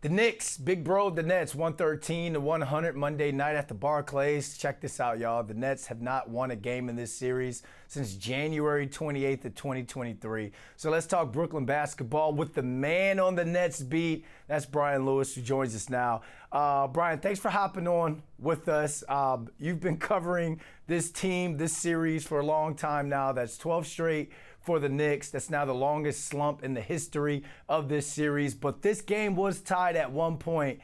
The Knicks, big bro, the Nets, 113 to 100 Monday night at the Barclays. Check this out, y'all. The Nets have not won a game in this series since January 28th of 2023. So let's talk Brooklyn basketball with the man on the Nets beat. That's Brian Lewis, who joins us now. Brian, thanks for hopping on with us. You've been covering this team, this series for a long time now. That's 12 straight for the Knicks. That's now the longest slump in the history of this series. But this game was tied at one point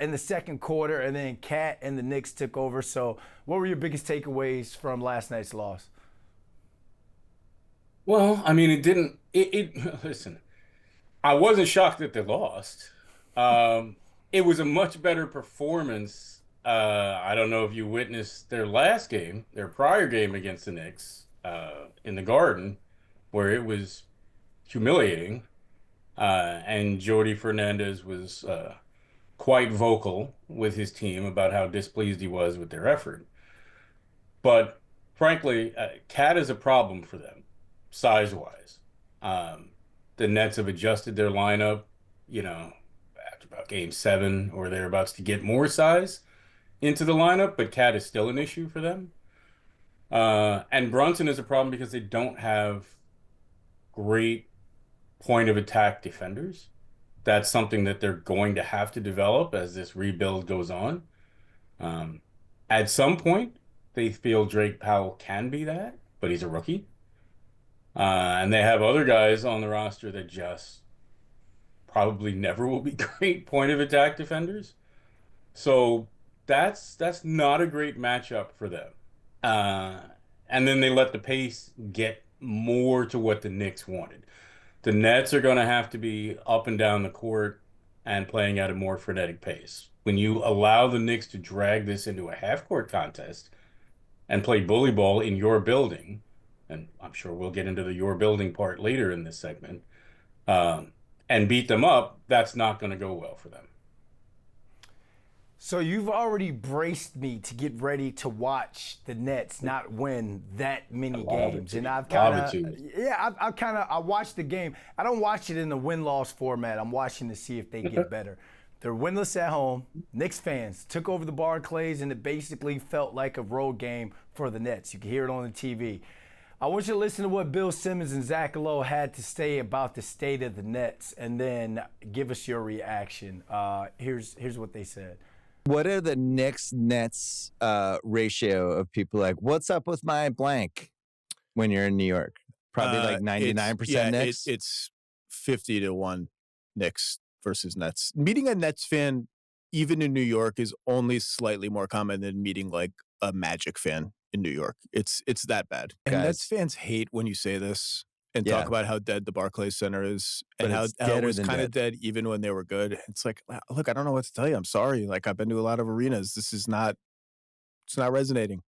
in the second quarter, and then Cat and the Knicks took over. So what were your biggest takeaways from last night's loss? Well, I mean, listen, I wasn't shocked that they lost. It was a much better performance. I don't know if you witnessed their last game, their prior game against the Knicks in the Garden, where it was humiliating. And Jordi Fernandez was quite vocal with his team about how displeased he was with their effort. But frankly, Cat is a problem for them, size-wise. The Nets have adjusted their lineup, after about game 7 or thereabouts to get more size into the lineup, but Cat is still an issue for them. And Brunson is a problem because they don't have great point of attack defenders. That's something that they're going to have to develop as this rebuild goes on. At some point, they feel Drake Powell can be that, but he's a rookie. And they have other guys on the roster that just probably never will be great point of attack defenders. So that's not a great matchup for them. And then they let the pace get more to what the Knicks wanted. The Nets are going to have to be up and down the court and playing at a more frenetic pace. When you allow the Knicks to drag this into a half-court contest and play bully ball in your building, and I'm sure we'll get into the your building part later in this segment, and beat them up, that's not going to go well for them. So you've already braced me to get ready to watch the Nets not win that many games, and I've I watched the game. I don't watch it in the win-loss format. I'm watching to see if they get better. They're winless at home. Knicks fans took over the Barclays, and it basically felt like a road game for the Nets. You can hear it on the TV. I want you to listen to what Bill Simmons and Zach Lowe had to say about the state of the Nets, and then give us your reaction. Here's what they said. What are the Knicks-Nets ratio of people like, what's up with my blank when you're in New York? Probably like 99% Knicks? It's 50-1 Knicks versus Nets. Meeting a Nets fan, even in New York, is only slightly more common than meeting like a Magic fan in New York. It's that bad. And Nets fans hate when you say this and talk about how dead the Barclays Center is, and how it was kind of dead even when they were good. It's like, look, I don't know what to tell you. I'm sorry. Like, I've been to a lot of arenas. It's not resonating.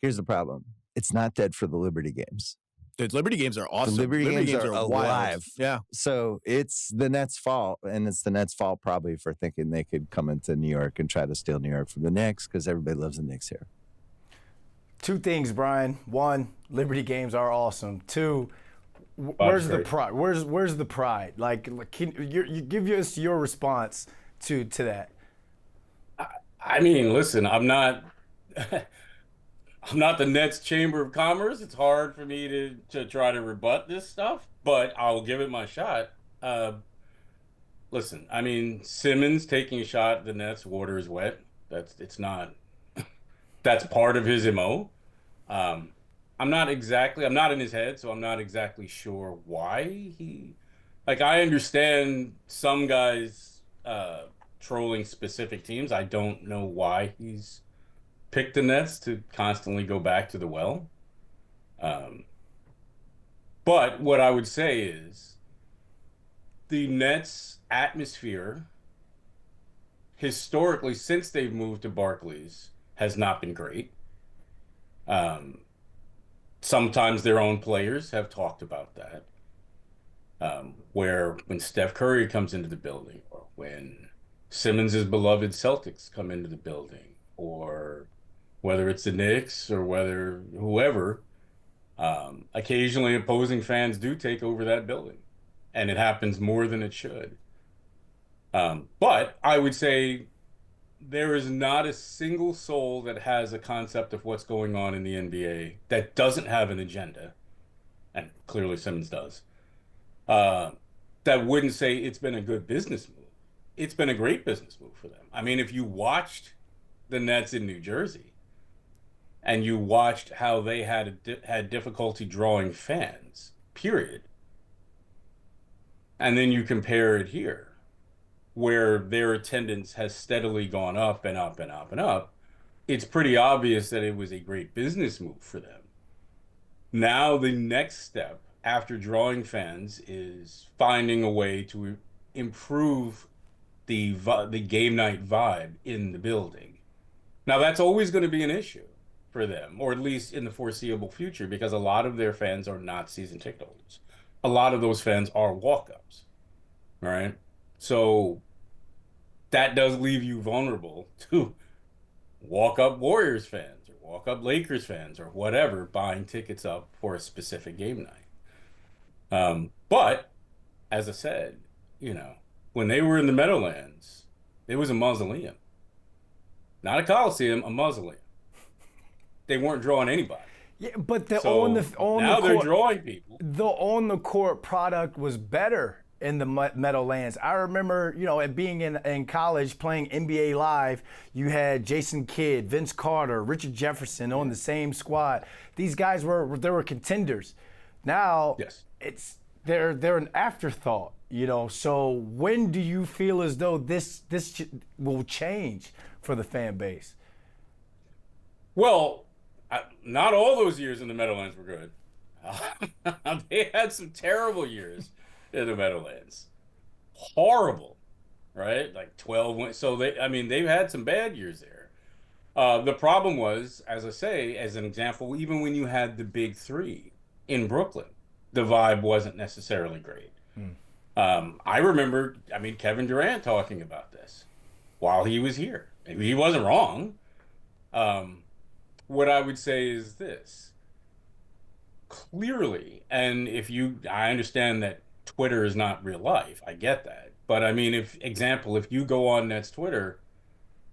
Here's the problem. It's not dead for the Liberty games. The Liberty games are awesome. The Liberty games are alive. Wild. Yeah. So it's the Nets' fault, and it's the Nets' fault probably for thinking they could come into New York and try to steal New York from the Knicks, because everybody loves the Knicks here. Two things, Brian. One, Liberty games are awesome. Two, where's the pride? Where's the pride? Like can you give us your response to that? I mean, listen, I'm not the Nets Chamber of Commerce. It's hard for me to try to rebut this stuff, but I'll give it my shot. Listen, I mean, Simmons taking a shot at the Nets, water is wet. That's part of his MO. I'm not in his head, so I'm not exactly sure why I understand some guys trolling specific teams. I don't know why he's picked the Nets to constantly go back to the well. But what I would say is the Nets atmosphere historically, since they've moved to Barclays, has not been great. Sometimes their own players have talked about that. Where when Steph Curry comes into the building, or when Simmons' beloved Celtics come into the building, or whether it's the Knicks or whether whoever, occasionally opposing fans do take over that building, and it happens more than it should. But I would say there is not a single soul that has a concept of what's going on in the NBA that doesn't have an agenda, and clearly Simmons does, that wouldn't say it's been a good business move. It's been a great business move for them. I mean, if you watched the Nets in New Jersey and you watched how they had difficulty drawing fans, period, and then you compare it here, where their attendance has steadily gone up and up and up and up, it's pretty obvious that it was a great business move for them. Now the next step after drawing fans is finding a way to improve the game night vibe in the building. Now that's always going to be an issue for them, or at least in the foreseeable future, because a lot of their fans are not season ticket holders. A lot of those fans are walk-ups, right? So that does leave you vulnerable to walk-up Warriors fans or walk-up Lakers fans or whatever buying tickets up for a specific game night. But as I said, when they were in the Meadowlands, it was a mausoleum. Not a coliseum, a mausoleum. They weren't drawing anybody. Yeah, but Now they're drawing people. The on the court product was better in the Meadowlands. I remember, being in college playing NBA Live, you had Jason Kidd, Vince Carter, Richard Jefferson on the same squad. These guys were contenders. Now Yes. they're an afterthought, So when do you feel as though this will change for the fan base? Well, not all those years in the Meadowlands were good. They had some terrible years in the Meadowlands. Horrible, right? Like 12 wins. So they've had some bad years there. The problem was, as I say, as an example, even when you had the big three in Brooklyn, the vibe wasn't necessarily great. I remember, Kevin Durant talking about this while he was here. He wasn't wrong. What I would say is this. Clearly, and I understand that Twitter is not real life. I get that. But if you go on Nets Twitter,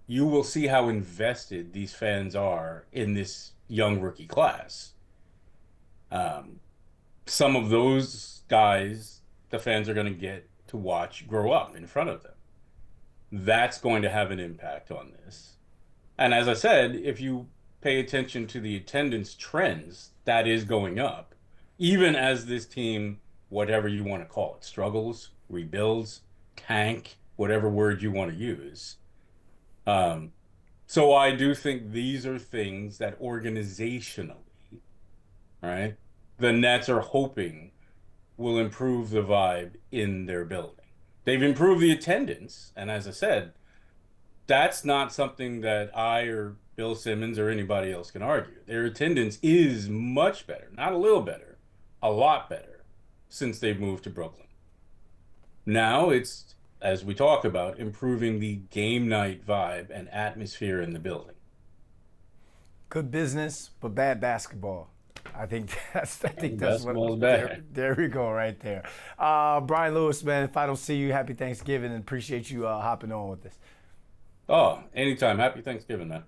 you will see how invested these fans are in this young rookie class. Some of those guys, the fans are going to get to watch grow up in front of them. That's going to have an impact on this. And as I said, if you pay attention to the attendance trends, that is going up, even as this team, whatever you want to call it, struggles, rebuilds, tank, whatever word you want to use. So I do think these are things that organizationally, right, the Nets are hoping will improve the vibe in their building. They've improved the attendance, and as I said, that's not something that I or Bill Simmons or anybody else can argue. Their attendance is much better, not a little better, a lot better since they've moved to Brooklyn. Now it's, as we talk about, improving the game night vibe and atmosphere in the building. Good business, but bad basketball. I think that's Basketball's what. bad. There we go, right there. Brian Lewis, man. If I don't see you, happy Thanksgiving, and appreciate you hopping on with us. Oh, anytime. Happy Thanksgiving, man.